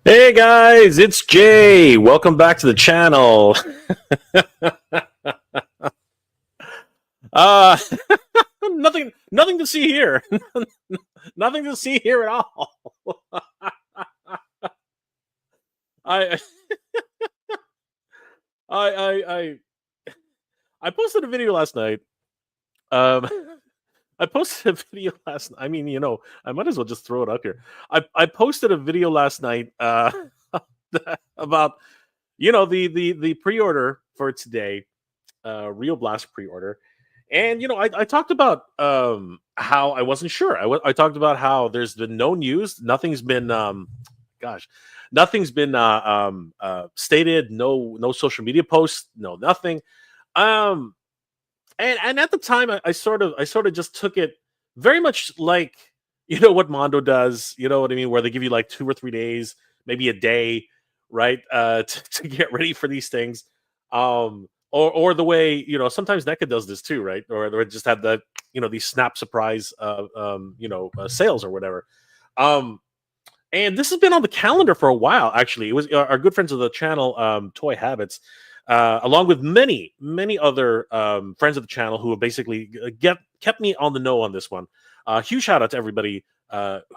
Hey guys, it's Jay. Welcome back to the channel. uh nothing to see here. Nothing to see here at all. I I I I posted a video last night. Um I posted a video last I mean, I might as well just throw it up here. I posted a video last night about the pre-order for today, Rio Blast Pre-Order. And I talked about how I wasn't sure. I talked about how there's been no news, nothing's been gosh, nothing's been stated, no social media posts, no nothing. Um and at the time I sort of just took it very much like what Mondo does, you know what I mean, where they give you like 2 or 3 days, maybe a day, right, to get ready for these things. Or the way, sometimes NECA does this too, right? Or they just have the these snap surprise sales or whatever. Um and this has been on the calendar for a while. Actually, it was our good friends of the channel, Toy Habits, along with many other friends of the channel who have basically kept me on the know on this one. Huge shout out to everybody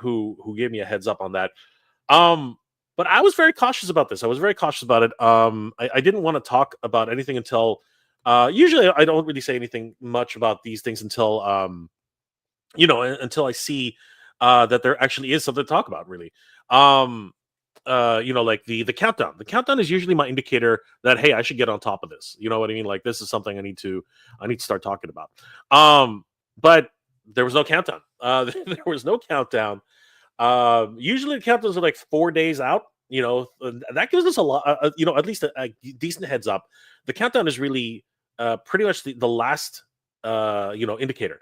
who gave me a heads up on that. But I was very cautious about this. I was very cautious about it. I didn't want to talk about anything until. Usually, I don't really say anything much about these things until until I see that there actually is something to talk about. Really, like the countdown. The countdown is usually my indicator that, hey, I should get on top of this. You know what I mean? Like, this is something I need to start talking about. But there was no countdown. There was no countdown. Usually the countdowns are like 4 days out. That gives us a lot. At least a decent heads up. The countdown is really pretty much the last indicator.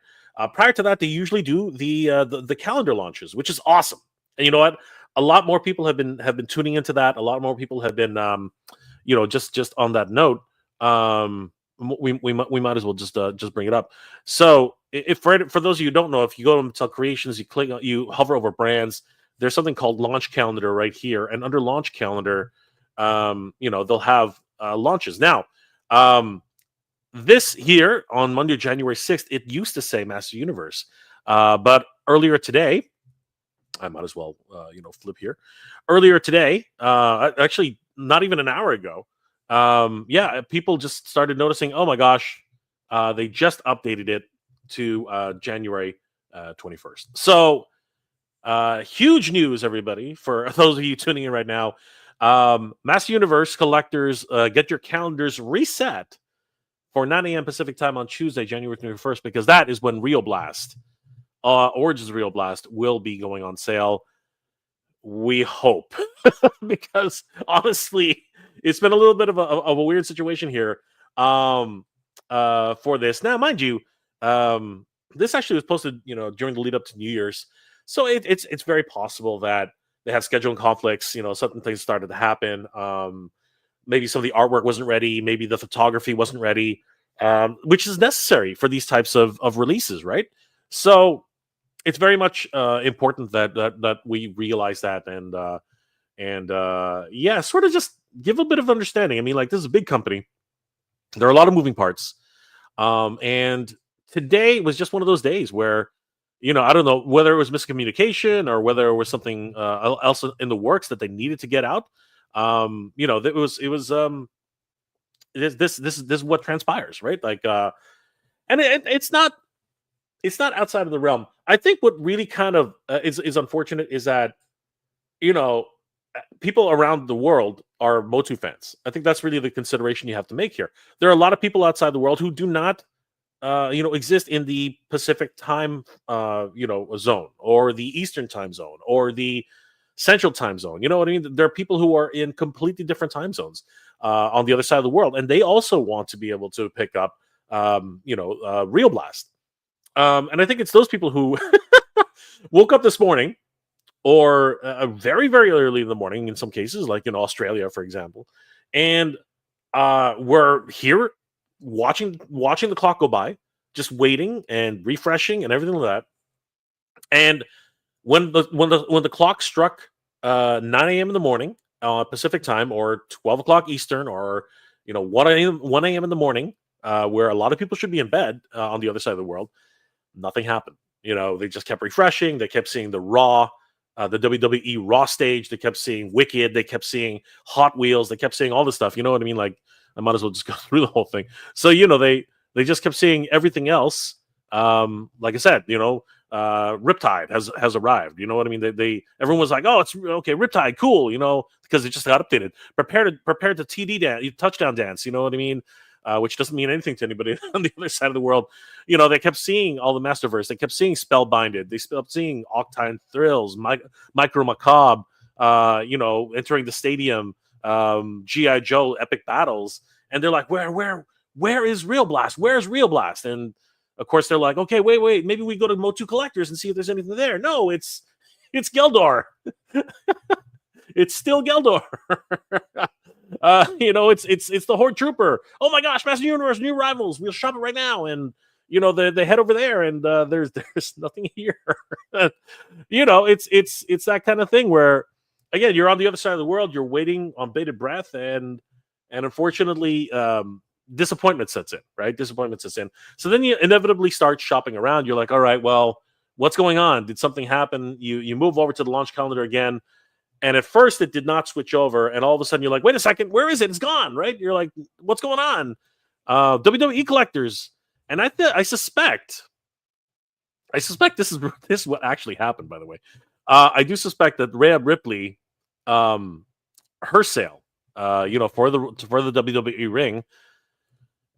Prior to that, they usually do the calendar launches, which is awesome. And you know what? A lot more people have been tuning into that. A lot more people have been, just on that note. We might as well just bring it up. So, if for those of you who don't know, if you go to creations, you hover over brands. There's something called launch calendar right here, and under launch calendar, they'll have launches now. This here on Monday, January 6th, it used to say Master Universe, but earlier today, I might as well, flip here. Earlier today, actually, not even an hour ago, people just started noticing. Oh my gosh, they just updated it to January 21st. So, huge news, everybody! For those of you tuning in right now, Master Universe collectors, get your calendars reset for 9 a.m. Pacific time on Tuesday, January 21st, because that is when Rio Blast. Origins Rio Blast will be going on sale. We hope, because honestly, it's been a little bit of a weird situation here for this. Now, mind you, this actually was posted, during the lead up to New Year's, so it's very possible that they had scheduling conflicts. Certain things started to happen. Maybe some of the artwork wasn't ready. Maybe the photography wasn't ready, which is necessary for these types of releases, right? So it's very much important that we realize that, and sort of just give a bit of understanding. I mean, like, this is a big company. There are a lot of moving parts, and today was just one of those days where, I don't know whether it was miscommunication or whether it was something else in the works that they needed to get out. This is what transpires, right? Like, and it's not outside of the realm. I think what really kind of is unfortunate is that, you know people around the world are Motu fans. I think that's really the consideration you have to make here. There are a lot of people outside the world who do not, exist in the Pacific time, zone, or the Eastern time zone, or the Central time zone. You know what I mean? There are people who are in completely different time zones on the other side of the world, and they also want to be able to pick up, Real Blast. And I think it's those people who woke up this morning, or very, very early in the morning, in some cases, like in Australia, for example, and we're here watching the clock go by, just waiting and refreshing and everything like that. And when the clock struck 9 a.m. in the morning, Pacific time, or 12 o'clock Eastern, or 1 a.m. in the morning, where a lot of people should be in bed on the other side of the world. Nothing happened. They just kept refreshing. They kept seeing the Raw, the WWE Raw stage. They kept seeing Wicked. They kept seeing Hot Wheels. They kept seeing all this stuff. You know what I mean? Like, I might as well just go through the whole thing. So they just kept seeing everything else. Like I said, Riptide has arrived. You know what I mean? Everyone was like, "Oh, it's okay, Riptide, cool," because it just got updated. Prepare to TD dance, touchdown dance. You know what I mean? Which doesn't mean anything to anybody on the other side of the world. They kept seeing all the Masterverse. They kept seeing Spellbinded. They kept seeing Octine Thrills, Micro Macabre. Entering the stadium, GI Joe Epic Battles, and they're like, where is Rio Blast? Where's Rio Blast? And of course, they're like, okay, wait, maybe we go to Motu Collectors and see if there's anything there. No, it's Geldor. It's still Geldor. It's the Horde Trooper. Oh my gosh, Master Universe, new rivals. We'll shop it right now. And they head over there, and there's nothing here. It's that kind of thing where, again, you're on the other side of the world. You're waiting on bated breath, and unfortunately, disappointment sets in, right? Disappointment sets in. So then you inevitably start shopping around. You're like, all right, well, what's going on? Did something happen? You move over to the launch calendar again. And at first it did not switch over. And all of a sudden you're like, wait a second, where is it? It's gone, right? You're like, what's going on? WWE collectors. And I suspect this is what actually happened, by the way. I do suspect that Rhea Ripley, her sale, for the WWE ring,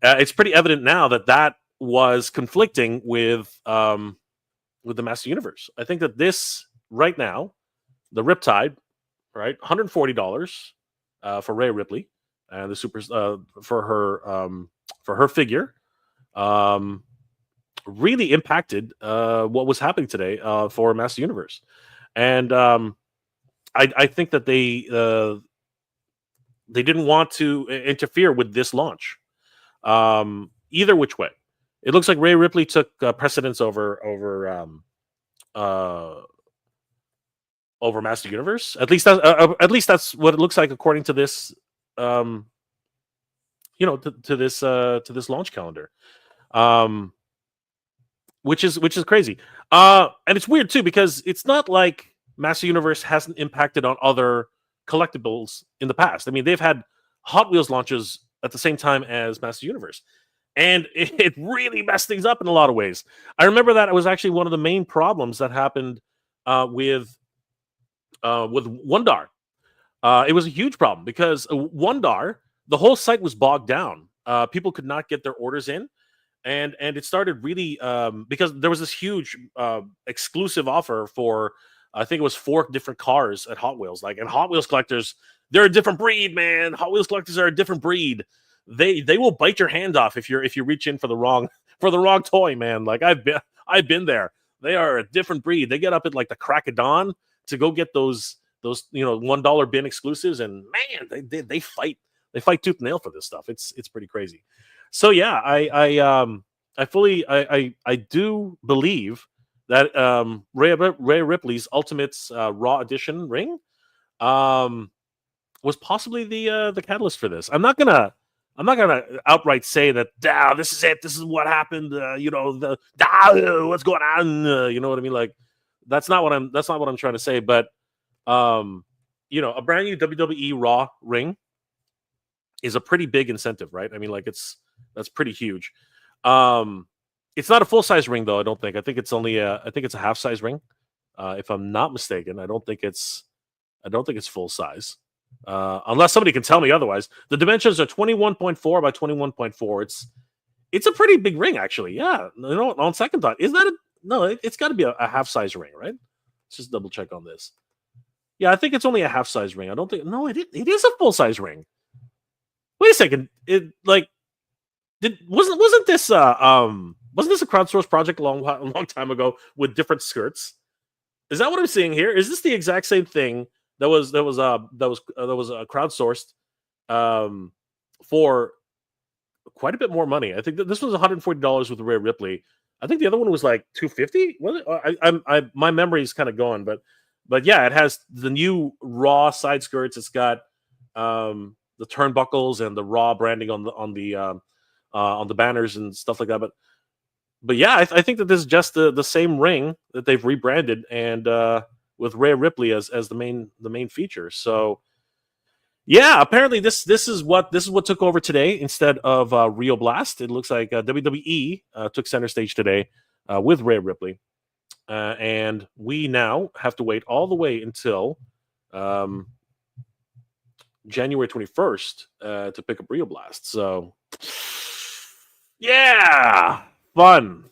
it's pretty evident now that was conflicting with the Master Universe. I think that this right now, the Riptide, right, $140 for Rhea Ripley, and the super for her figure, really impacted what was happening today for Master Universe, and I think that they didn't want to interfere with this launch. Either which way, it looks like Rhea Ripley took precedence over Master Universe. At least that's what it looks like according to this, to this launch calendar, which is crazy. And it's weird too, because it's not like Master Universe hasn't impacted on other collectibles in the past. I mean, they've had Hot Wheels launches at the same time as Master Universe, and it really messed things up in a lot of ways. I remember that it was actually one of the main problems that happened with Wondar. It was a huge problem because Wondar, the whole site was bogged down. People could not get their orders in, and it started really because there was this huge exclusive offer for, I think it was 4 different cars at Hot Wheels. And Hot Wheels collectors, they're a different breed, man. Hot Wheels collectors are a different breed. They will bite your hand off if you reach in for the wrong toy, man. Like, I've been there. They are a different breed. They get up at like the crack of dawn to go get those $1 bin exclusives, and man, they fight tooth and nail for this stuff. It's pretty crazy. So yeah, I do believe that Rhea Ripley's Ultimates Raw Edition ring was possibly the catalyst for this. I'm not gonna outright say that this is it. This is what happened. What's going on? You know what I mean? Like, that's not what I'm trying to say. But a brand new WWE Raw ring is a pretty big incentive, right? I mean, like, that's pretty huge. It's not a full size ring though. I don't think. I think it's a half size ring, if I'm not mistaken. I don't think it's full size. Unless somebody can tell me otherwise. The dimensions are 21.4 by 21.4. It's a pretty big ring, actually. Yeah. On second thought, it's got to be a half size ring, right? Let's just double check on this. Yeah, I think it's only a half size ring. I don't think. No, it is a full size ring. Wait a second. Wasn't this a crowdsourced project a long time ago with different skirts? Is that what I'm seeing here? Is this the exact same thing that was crowdsourced for quite a bit more money? I think that this was $140 with Rhea Ripley. I think the other one was like $250. Was it? My memory is kind of gone, but But yeah, it has the new raw side skirts. It's got the turnbuckles and the raw branding on the banners and stuff like that. But yeah, I think that this is just the same ring that they've rebranded and with Rhea Ripley as the main feature. So yeah, apparently this is what took over today instead of Rio Blast. It looks like WWE took center stage today with Rhea Ripley, and we now have to wait all the way until January 21st to pick up Rio Blast. So yeah, fun.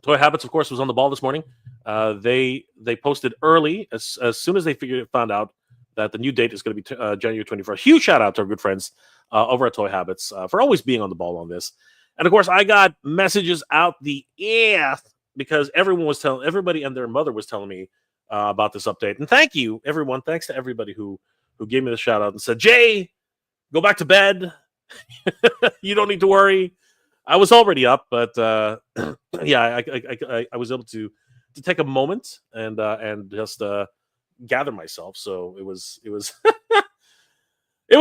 Toy Habits, of course, was on the ball this morning. They posted early as soon as they found out that the new date is going to be January 21st. Huge shout out to our good friends over at Toy Habits for always being on the ball on this. And of course, I got messages out the ass because everybody and their mother was telling me about this update. And thank you, everyone. Thanks to everybody who gave me the shout out and said, "Jay, go back to bed. You don't need to worry." I was already up, but yeah, I was able to take a moment and just gather myself. So it was it was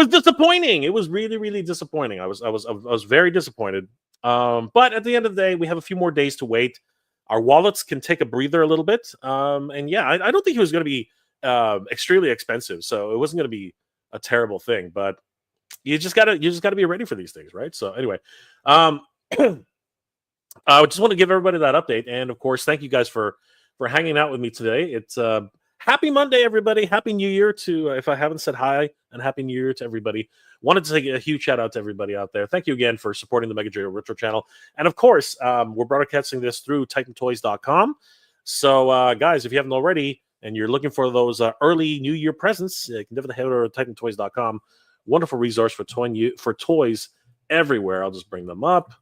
disappointing. It was really disappointing. I was very disappointed. But at the end of the day, we have a few more days to wait. Our wallets can take a breather a little bit. And yeah, I don't think it was going to be extremely expensive, so it wasn't going to be a terrible thing. But you just gotta be ready for these things, right? So anyway, I just want to give everybody that update, and of course, thank you guys for hanging out with me today. It's happy Monday, everybody. Happy New Year to if I haven't said hi, and happy New Year to everybody. Wanted to take a huge shout out to everybody out there. Thank you again for supporting the Mega J Retro channel, and of course, we're broadcasting this through TitanToys.com. So, guys, if you haven't already, and you're looking for those early New Year presents, you can definitely head over to TitanToys.com. Wonderful resource for toys everywhere. I'll just bring them up.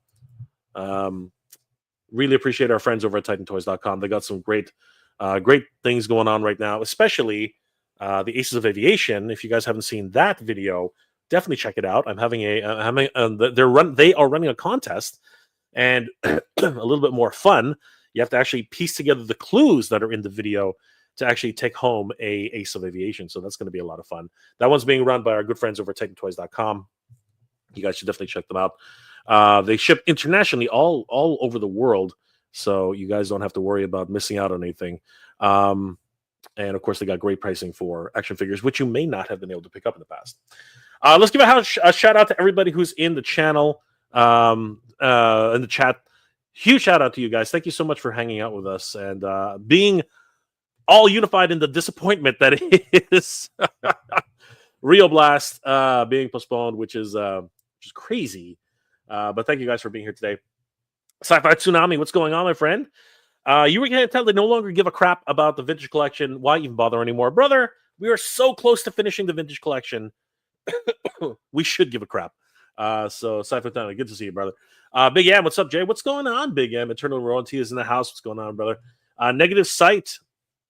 Really appreciate our friends over at TitanToys.com. They got some great things going on right now, especially the Aces of Aviation. If you guys haven't seen that video, definitely check it out. They are running a contest, and a little bit more fun. You have to actually piece together the clues that are in the video to actually take home a Ace of Aviation. So that's going to be a lot of fun. That one's being run by our good friends over at TitanToys.com. You guys should definitely check them out. They ship internationally all over the world, so you guys don't have to worry about missing out on anything. And of course, they got great pricing for action figures, which you may not have been able to pick up in the past. Let's give a shout out to everybody who's in the channel, in the chat. Huge shout out to you guys. Thank you so much for hanging out with us and being all unified in the disappointment that is Rio Blast being postponed, which is crazy. But thank you guys for being here today. Sci-Fi Tsunami, what's going on, my friend? You were going to tell they no longer give a crap about the vintage collection. Why even bother anymore? Brother, we are so close to finishing the vintage collection. We should give a crap. So Sci-Fi Tsunami, good to see you, brother. Big M, what's up, Jay? What's going on, Big M? Eternal Royalty is in the house. What's going on, brother? Negative Sight.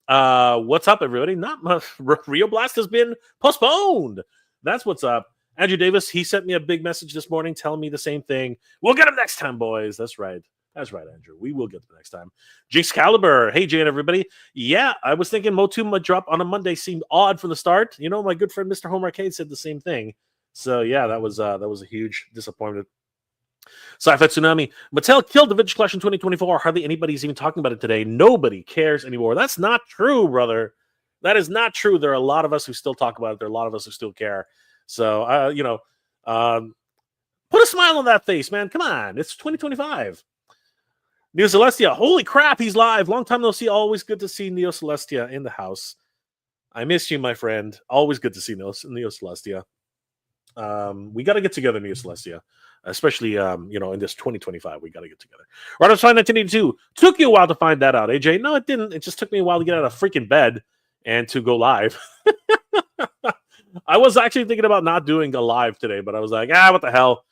What's up, everybody? Not much. Rio Blast has been postponed. That's what's up. Andrew Davis, he sent me a big message this morning telling me the same thing. We'll get him next time, boys. That's right. That's right, Andrew. We will get them next time. Jinx Caliber. Hey, Jay and everybody. Yeah, I was thinking Motu might drop on a Monday seemed odd from the start. You know, my good friend Mr. Home Arcade said the same thing. So, yeah, that was a huge disappointment. Sci-Fi Tsunami. Mattel killed the Vintage Collection 2024. Hardly anybody's even talking about it today. Nobody cares anymore. That's not true, brother. That is not true. There are a lot of us who still talk about it. There are a lot of us who still care. So, put a smile on that face, man. Come on. It's 2025. Neo Celestia. Holy crap, he's live. Long time no see. Always good to see Neo Celestia in the house. I miss you, my friend. Always good to see Neo Celestia. We got to get together, Neo Celestia. Especially, in this 2025, we got to get together. Right, I was fine 1982. Took you a while to find that out, AJ. No, it didn't. It just took me a while to get out of freaking bed and to go live. I was actually thinking about not doing a live today, but I was like, what the hell?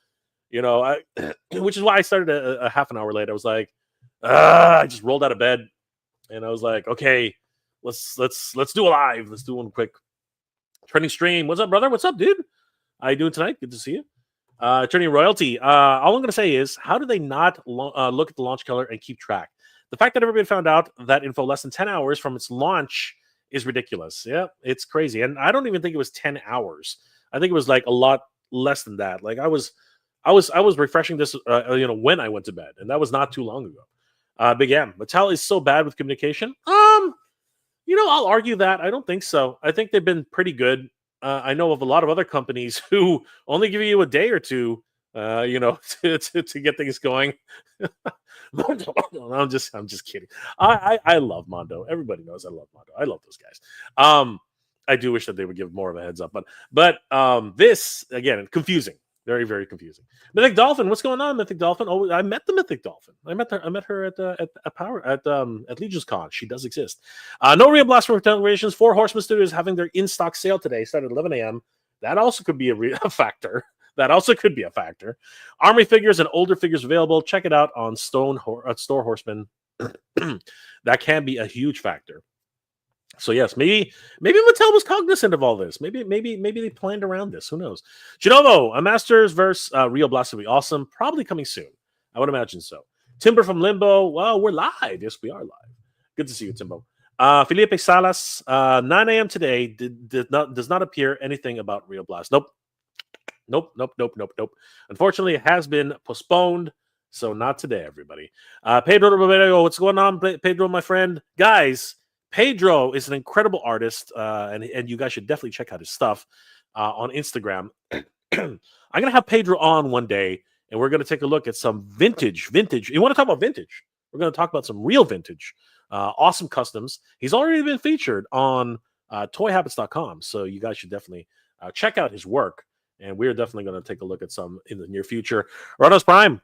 Which is why I started a half an hour late. I was like, I just rolled out of bed and I was like, okay, let's do a live. Let's do one quick trending stream. What's up, brother? What's up, dude? How you doing tonight? Good to see you. Turning Royalty. All I'm going to say is, how do they not look at the launch color and keep track? The fact that everybody found out that info less than 10 hours from its launch is ridiculous. Yeah, it's crazy. And I don't even think it was 10 hours. I think it was like a lot less than that. Like I was refreshing this, when I went to bed, and that was not too long ago. Big M, Mattel is so bad with communication. I'll argue that. I don't think so. I think they've been pretty good. I know of a lot of other companies who only give you a day or two, to get things going. I'm just kidding. I love Mondo. Everybody knows I love Mondo. I love those guys. I do wish that they would give more of a heads up, but this again, confusing. Very, very confusing. Mythic Dolphin, what's going on, Mythic Dolphin? Oh, I met the Mythic Dolphin. I met her at Legion's Con. She does exist. No Rio Blast Pre-Order. 4 Horsemen Studios having their in-stock sale today, started at 11 a.m. That also could be a factor. That also could be a factor. Army figures and older figures available. Check it out on Store Horseman. That can be a huge factor. So yes, maybe Mattel was cognizant of all this. Maybe they planned around this. Who knows? Genovo, a Masters versus Rio Blast will be awesome. Probably coming soon. I would imagine so. Timber from Limbo. Well, we're live. Yes, we are live. Good to see you, Timbo. Felipe Salas, 9 a.m. today. Does not appear anything about Rio Blast. Nope. Unfortunately, it has been postponed. So not today, everybody. Pedro Romero, what's going on, Pedro, my friend? Guys, Pedro is an incredible artist, and you guys should definitely check out his stuff on Instagram. I'm going to have Pedro on one day, and we're going to take a look at some vintage. You want to talk about vintage? We're going to talk about some real vintage, awesome customs. He's already been featured on toyhabits.com, so you guys should definitely check out his work, and we're definitely going to take a look at some in the near future. Ronos Prime,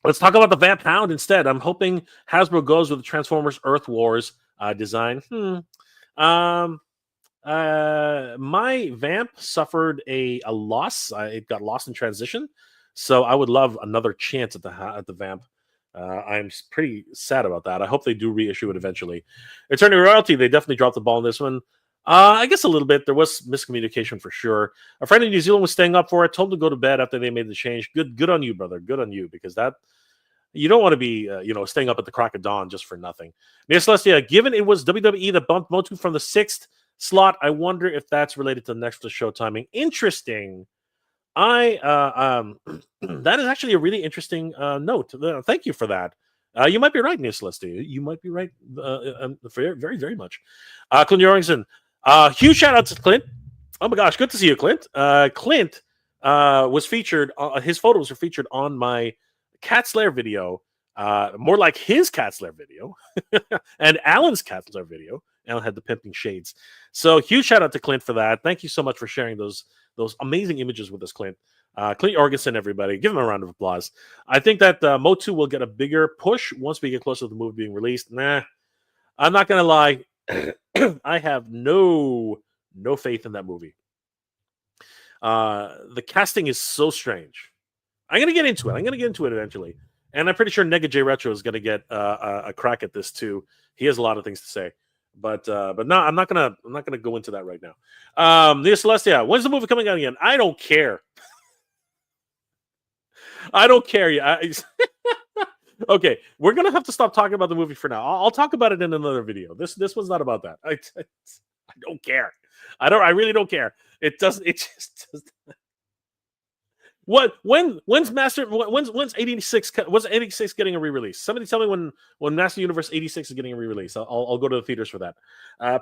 let's talk about the Vamp Hound instead. I'm hoping Hasbro goes with the Transformers Earth Wars design. My Vamp suffered a loss. It got lost in transition, so I would love another chance at the Vamp. I'm pretty sad about that. I hope they do reissue it eventually. Eternity Royalty, they definitely dropped the ball on this one. I guess a little bit. There was miscommunication for sure. A friend in New Zealand was staying up for it. Told him to go to bed after they made the change. Good on you, brother. Good on you, because that you don't want to be staying up at the crack of dawn just for nothing. Nia Celestia, given it was WWE that bumped Motu from the 6th slot, I wonder if that's related to the next show timing. Interesting. That is actually a really interesting note. Thank you for that. You might be right, Nia Celestia. You might be right very, very, very much. Clint Jorgensen. Huge shout out to Clint. Oh my gosh, good to see you, Clint. Clint was featured. His photos were featured on my Cat Slayer video. More like his Cat Slayer video and Alan's Cat Slayer video. Alan had the pimping shades. So huge shout out to Clint for that. Thank you so much for sharing those amazing images with us, Clint. Clint Jorgensen, everybody. Give him a round of applause. I think that Motu will get a bigger push once we get closer to the movie being released. Nah, I'm not going to lie. I have no faith in that movie. The casting is so strange. I'm going to get into it eventually. And I'm pretty sure Nega J Retro is going to get a crack at this too. He has a lot of things to say. But no, I'm not gonna go into that right now. Nia Celestia, when's the movie coming out again? I don't care. I don't care. Okay, we're gonna have to stop talking about the movie for now. I'll talk about it in another video. This was not about that. I don't care. I really don't care. It doesn't. It just doesn't. When's 86? When's 86 getting a re-release? Somebody tell me when Master Universe 86 is getting a re-release. I'll go to the theaters for that.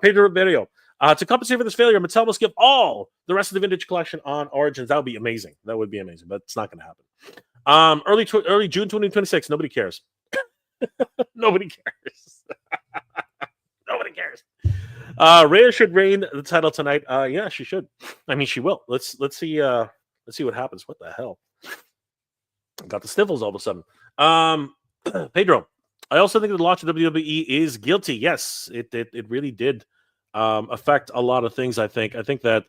Pedro Ribeiro. To compensate for this failure, Mattel must give all the rest of the vintage collection on Origins. That would be amazing. That would be amazing, but it's not going to happen. Early June 2026. Nobody cares. Nobody cares. Nobody cares. Rhea should reign the title tonight. Yeah, she should. I mean, she will. Let's see. Let's see what happens. What the hell? Got the sniffles all of a sudden. Pedro, I also think the launch of WWE is guilty. Yes, it really did affect a lot of things. I think that,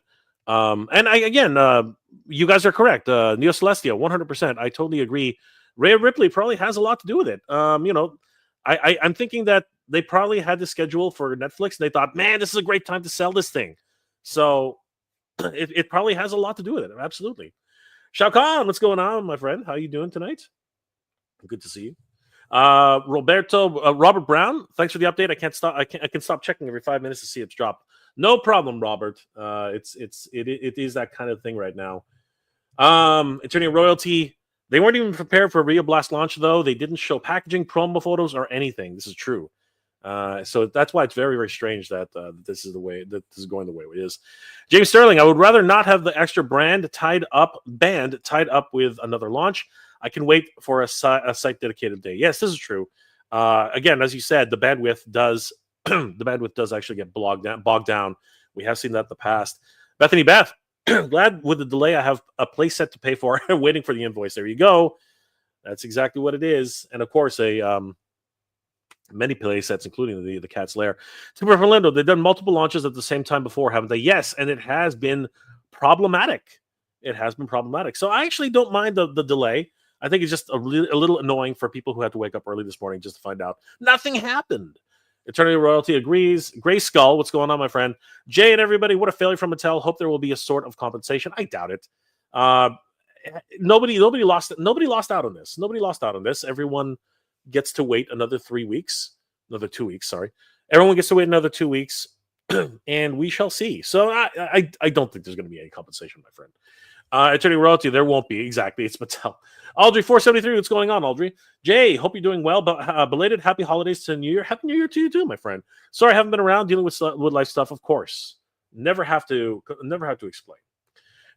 you guys are correct. Neo Celestia, 100%. I totally agree. Rhea Ripley probably has a lot to do with it. I'm thinking that they probably had the schedule for Netflix. And they thought, man, this is a great time to sell this thing. So it probably has a lot to do with it. Absolutely. Shao Kahn, what's going on, my friend? How you doing tonight? Good to see you. Robert Brown, thanks for the update. I can stop checking every 5 minutes to see it's dropped. No problem, Robert. It is that kind of thing right now. Attorney Royalty, they weren't even prepared for a Rio Blast launch, though. They didn't show packaging, promo photos, or anything. This is true. So that's why it's very, very strange that this is going the way it is. James Sterling, I would rather not have the extra band tied up with another launch. I can wait for a site dedicated day. Yes, this is true. Again, as you said, the bandwidth does actually get bogged down. We have seen that in the past. Bethany Beth, glad with the delay I have a place set to pay for, waiting for the invoice. There you go. That's exactly what it is. And of course, many play sets, including the Cat's Lair. Super Orlando, they've done multiple launches at the same time before, haven't they? Yes, and it has been problematic. So I actually don't mind the delay. I think it's just a little annoying for people who had to wake up early this morning just to find out nothing happened. Eternity Royalty agrees. Gray Skull, what's going on, my friend? Jay and everybody, what a failure from Mattel. Hope there will be a sort of compensation. I doubt it. Nobody lost out on this. Nobody lost out on this. Everyone gets to wait another 2 weeks. Everyone gets to wait another 2 weeks, and we shall see. So I don't think there's going to be any compensation, my friend. Attorney Royalty, there won't be. Exactly. It's Mattel. Audrey 473, what's going on, Audrey? Jay, hope you're doing well. But belated happy holidays to New Year. Happy New Year to you too, my friend. Sorry, I haven't been around dealing with life stuff. Of course, never have to explain.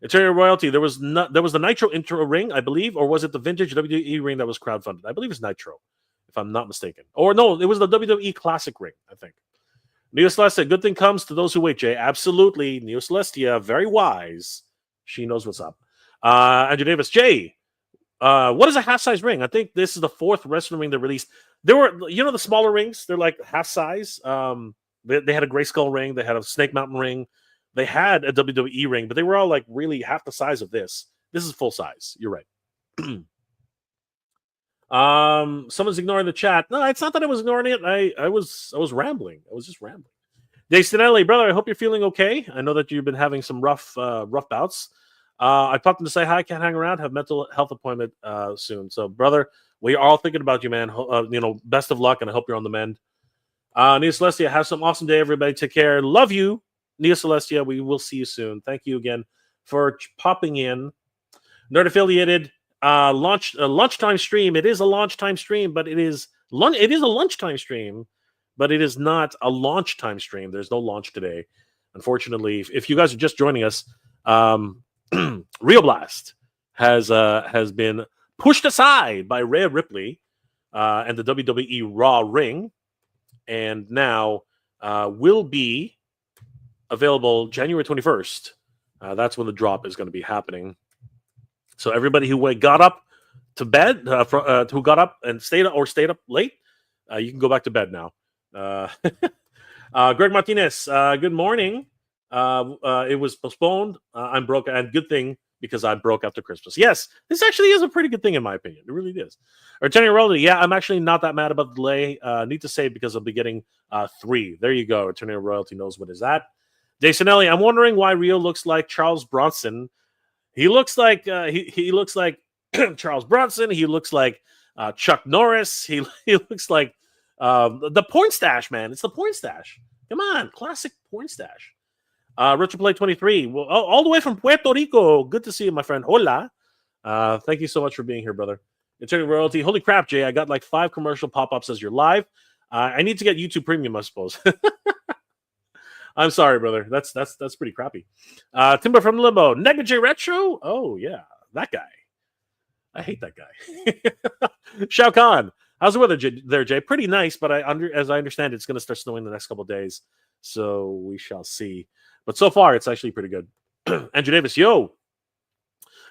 Attorney Royalty, there was the Nitro intro ring, I believe, or was it the vintage WWE ring that was crowdfunded? I believe it's Nitro, if I'm not mistaken. Or no, it was the WWE Classic ring, I think. Neo Celestia, good thing comes to those who wait, Jay. Absolutely. Neo Celestia, very wise. She knows what's up. Andrew Davis, Jay, what is a half-size ring? I think this is the 4th wrestling ring they released. There were, the smaller rings. They're like half size. They had a Gray Skull ring. They had a Snake Mountain ring. They had a WWE ring, but they were all like really half the size of this. This is full size. You're right. Someone's ignoring the chat. No, it's not that I was ignoring it. I was rambling. I was just rambling. Daystonelli, brother, I hope you're feeling okay. I know that you've been having some rough bouts. I popped in to say hi. Can't hang around. Have mental health appointment soon. So, brother, we are all thinking about you, man. Best of luck, and I hope you're on the mend. Nia Celestia, have some awesome day, everybody. Take care. Love you, Nia Celestia. We will see you soon. Thank you again for popping in. Nerd Affiliated lunchtime stream. It is a lunchtime stream, but it is a lunchtime stream. But it is not a launch time stream. There's no launch today. Unfortunately, if you guys are just joining us, Rio Blast has been pushed aside by Rhea Ripley and the WWE Raw ring, and now will be available January 21st. That's when the drop is going to be happening. So everybody who got up to bed, who got up and stayed up late, you can go back to bed now. Greg Martinez, good morning. It was postponed. I'm broke, and good thing because I'm broke after Christmas. Yes, this actually is a pretty good thing in my opinion. It really is. Attorney Royalty, yeah, I'm actually not that mad about the delay. Need to say because I'll be getting 3. There you go. Attorney Royalty knows what is that. Daysonelli, I'm wondering why Rio looks like Charles Bronson. He looks like he looks like Charles Bronson. He looks like Chuck Norris. He looks like the porn stash, man. It's the porn stash. Come on, classic porn stash. Richard Play 23. Well, all the way from Puerto Rico. Good to see you, my friend. Hola. Thank you so much for being here, brother. Attorney Royalty. Holy crap, Jay. I got like 5 commercial pop-ups as you're live. I need to get YouTube Premium, I suppose. I'm sorry, brother. That's pretty crappy. Timber from Limbo. Nega J Retro. Oh yeah, that guy. I hate that guy. Shao Kahn. How's the weather there, Jay? Pretty nice, but as I understand, it's going to start snowing the next couple of days. So we shall see. But so far, it's actually pretty good. Andrew Davis, yo.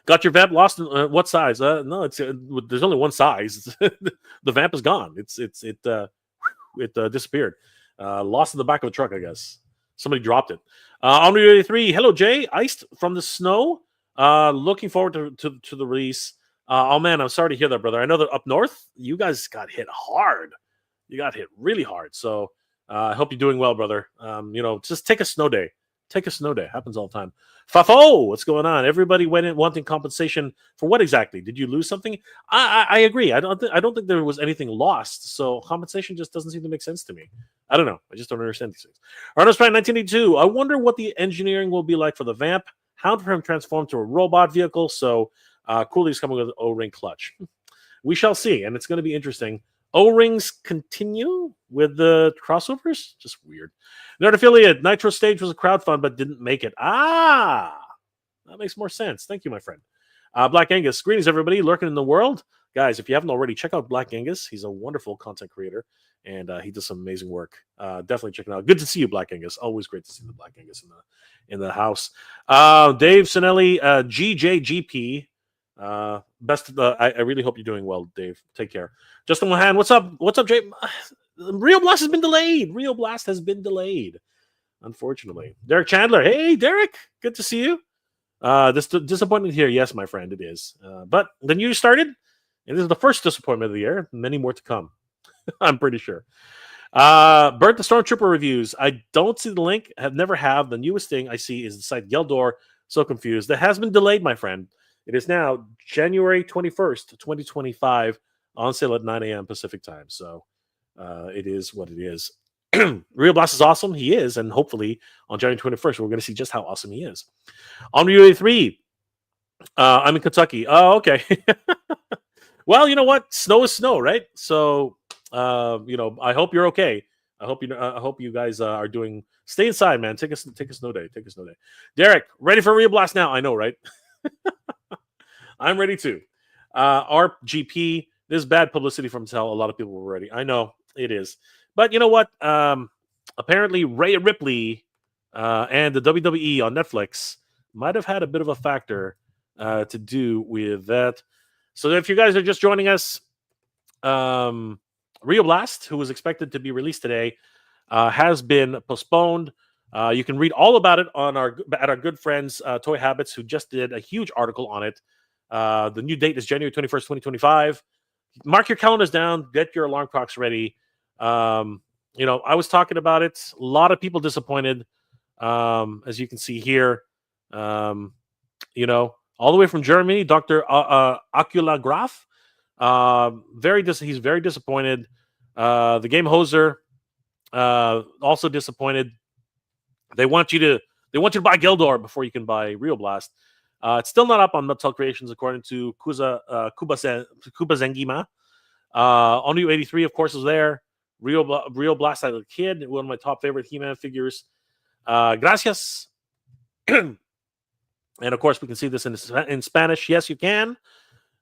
Got your vamp lost in what size? No, it's there's only one size. The vamp is gone. It disappeared. Lost in the back of a truck, I guess. Somebody dropped it. Omni 83. Hello, Jay. Iced from the snow. Looking forward to the release. Oh man, I'm sorry to hear that, brother. I know that up north, you guys got hit hard. You got hit really hard. So I hope you're doing well, brother. Just take a snow day. Take a snow day. Happens all the time. Fafo, what's going on? Everybody went in wanting compensation for what exactly? Did you lose something? I agree. I don't think there was anything lost. So compensation just doesn't seem to make sense to me. I don't know. I just don't understand these things. Arnold's Prime 1982. I wonder what the engineering will be like for the Vamp. Hound for him transformed to a robot vehicle. So Cooley's coming with an O-ring clutch. We shall see, and it's going to be interesting. O-rings continue with the crossovers? Just weird. Nerd Affiliate, Nitro Stage was a crowdfund but didn't make it. That makes more sense. Thank you, my friend. Black Angus, greetings, everybody lurking in the world. Guys, if you haven't already, check out Black Angus. He's a wonderful content creator, and he does some amazing work. Definitely check it out. Good to see you, Black Angus. Always great to see the Black Angus in the house. Dave Sinelli, GJGP. Best. I really hope you're doing well, Dave. Take care. Justin Mahan, what's up? What's up, Jay? Rio Blast has been delayed. Rio Blast has been delayed, unfortunately. Derek Chandler, hey Derek, good to see you. This disappointment here, yes, my friend, it is. But the new year started, and this is the first disappointment of the year. Many more to come. I'm pretty sure. Bert the Stormtrooper reviews. I don't see the link. Never have. The newest thing I see is the site Geldor. So confused. That has been delayed, my friend. It is now January 21st, 2025, on sale at 9 a.m. Pacific time. So it is what it is. Rio Blast is awesome. He is. And hopefully on January 21st, we're going to see just how awesome he is. On Rio 83, I'm in Kentucky. Oh, okay. Well, you know what? Snow is snow, right? So, I hope you're okay. I hope you guys are doing. Stay inside, man. Take a snow day. Take a snow day. Derek, ready for Rio Blast now? I know, right? I'm ready too. RGP, this is bad publicity from Mattel. A lot of people were ready. I know it is. But you know what? Apparently, Rhea Ripley and the WWE on Netflix might have had a bit of a factor to do with that. So if you guys are just joining us, Rio Blast, who was expected to be released today, has been postponed. You can read all about it on our good friends Toy Habits, who just did a huge article on it. The new date is January 21st, 2025. Mark your calendars down. Get your alarm clocks ready. I was talking about it. A lot of people disappointed, as you can see here. All the way from Germany, Dr. Acula Graf. He's very disappointed. The Game Hoser also disappointed. They want you to buy Geldor before you can buy Rio Blast. It's still not up on Mattel Creations, according to Kuba Zengima. Onryu 83, of course, is there. Rio Blast as a kid, one of my top favorite He-Man figures. Gracias. And of course, we can see this in Spanish. Yes, you can.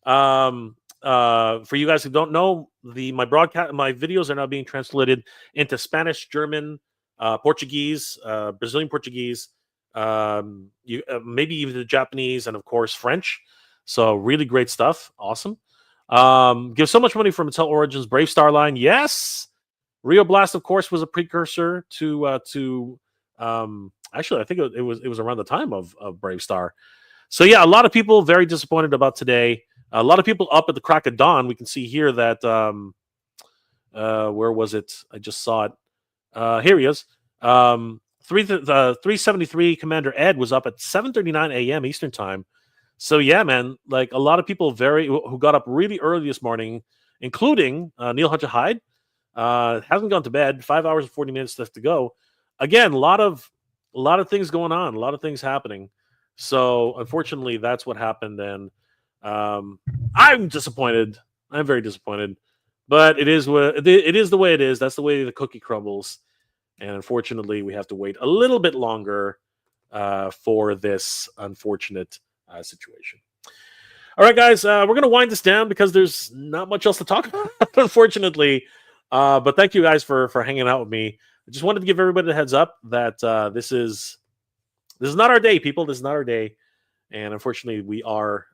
For you guys who don't know, my videos are now being translated into Spanish, German, Portuguese, Brazilian Portuguese, maybe even the Japanese, and of course French. So really great stuff. Awesome. Give so much money for Mattel Origins Brave Star line. Yes, Rio Blast, of course, was a precursor to. Actually, I think it was around the time of Brave Star. So yeah, a lot of people very disappointed about today. A lot of people up at the crack of dawn. We can see here that where was it? I just saw it. Here he is. 373 Commander Ed was up at 7:39 a.m. Eastern time. So yeah, man, like a lot of people who got up really early this morning, including Neil Hunter Hyde. Hasn't gone to bed. 5 hours and 40 minutes left to go. Again, a lot of things going on, a lot of things happening. So unfortunately, that's what happened, and I'm disappointed. I'm very disappointed, but it is the way it is. That's the way the cookie crumbles, and unfortunately, we have to wait a little bit longer for this unfortunate situation. All right, guys, we're going to wind this down because there's not much else to talk about, unfortunately. But thank you guys for hanging out with me. I just wanted to give everybody a heads up that this is not our day, people. This is not our day. And unfortunately, we are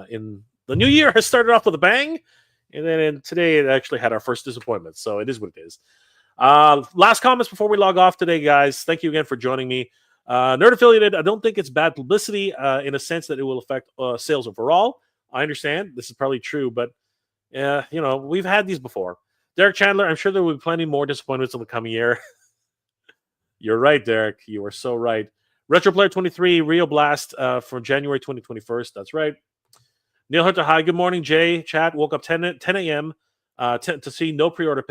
in the new year has started off with a bang. And then today it actually had our first disappointment. So it is what it is. Last comments before we log off today, guys. Thank you again for joining me. Nerd Affiliated, I don't think it's bad publicity in a sense that it will affect sales overall. I understand. This is probably true, but we've had these before. Derek Chandler, I'm sure there will be plenty more disappointments in the coming year. You're right, Derek. You are so right. Retro Player 23 Rio Blast for January 2021. That's right. Neil Hunter, hi. Good morning, Jay. Chat. Woke up 10 a.m. To see no pre-order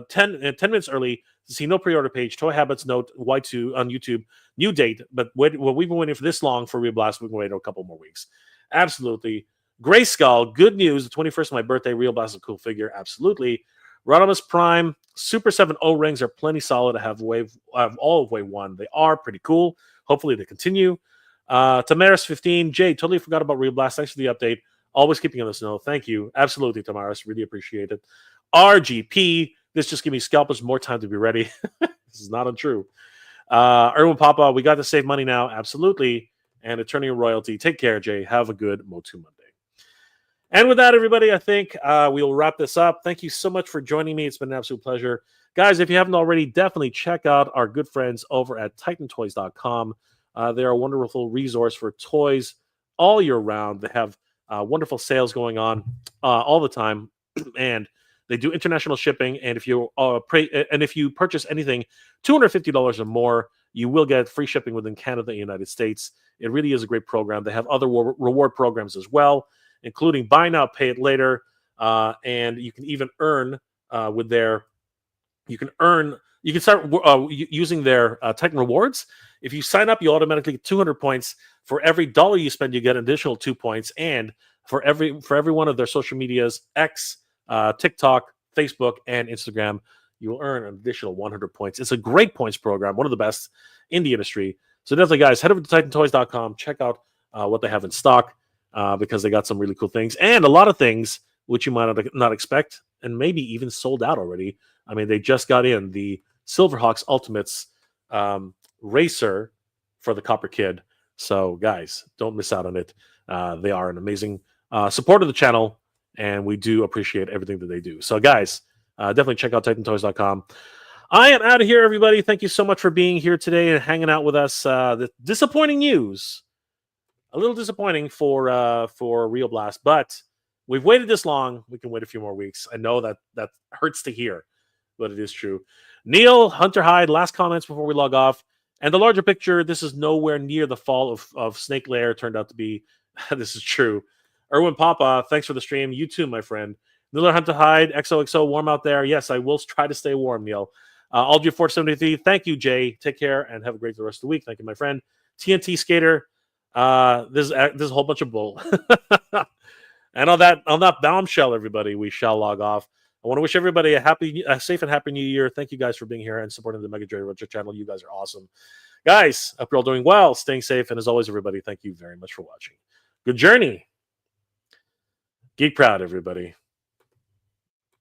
10 minutes early to see no pre-order page. Toy Habits note Y2 on YouTube. New date, but we've been waiting for this long for Rio Blast. We can wait a couple more weeks. Absolutely. Gray Skull, good news. The 21st of my birthday. Rio Blast is a cool figure. Absolutely. Rodimus Prime Super 7 O-rings are plenty solid. I have all of Wave 1. They are pretty cool. Hopefully they continue. Tamaris 15, Jay, totally forgot about Rio Blast. Thanks for the update. Always keeping on the snow. Thank you. Absolutely, Tamaris. Really appreciate it. RGP, this just give me scalpers more time to be ready. This is not untrue. Erwin Papa, we got to save money now. Absolutely. And Attorney of Royalty. Take care, Jay. Have a good Motu Monday. And with that, everybody, I think we'll wrap this up. Thank you so much for joining me. It's been an absolute pleasure. Guys, if you haven't already, definitely check out our good friends over at TitanToys.com. They're a wonderful resource for toys all year round. They have wonderful sales going on all the time, and they do international shipping. And if you purchase anything $250 or more, you will get free shipping within Canada and the United States. It really is a great program. They have other reward programs as well, including buy now, pay it later, and you can even earn with their. You can start using their Titan rewards. If you sign up, you automatically get 200 points. For every dollar you spend, you get an additional 2 points. And for every one of their social medias, X, TikTok, Facebook, and Instagram, you will earn an additional 100 points. It's a great points program, one of the best in the industry. So definitely, guys, head over to TitanToys.com. Check out what they have in stock because they got some really cool things and a lot of things which you might not expect and maybe even sold out already. I mean, they just got in the Silverhawks Ultimates racer for the Copper Kid. So, guys, don't miss out on it. They are an amazing support of the channel, and we do appreciate everything that they do. So, guys, definitely check out TitanToys.com. I am out of here, everybody. Thank you so much for being here today and hanging out with us. The disappointing news, a little disappointing for Rio Blast, but we've waited this long. We can wait a few more weeks. I know that hurts to hear, but it is true. Neil, Hunter Hyde, last comments before we log off. And the larger picture, this is nowhere near the fall of Snake Lair turned out to be. This is true. Erwin Papa, thanks for the stream. You too, my friend. Neil, Hunter Hyde, XOXO, warm out there. Yes, I will try to stay warm, Neil. Aldria 473, thank you, Jay. Take care and have a great rest of the week. Thank you, my friend. TNT Skater, this is a whole bunch of bull. And on that bombshell, everybody, we shall log off. I want to wish everybody a safe and happy new year. Thank you guys for being here and supporting the Mega Joy Retro channel. You guys are awesome. Guys, hope you're all doing well, staying safe, and as always, everybody, thank you very much for watching. Good journey. Geek proud, everybody.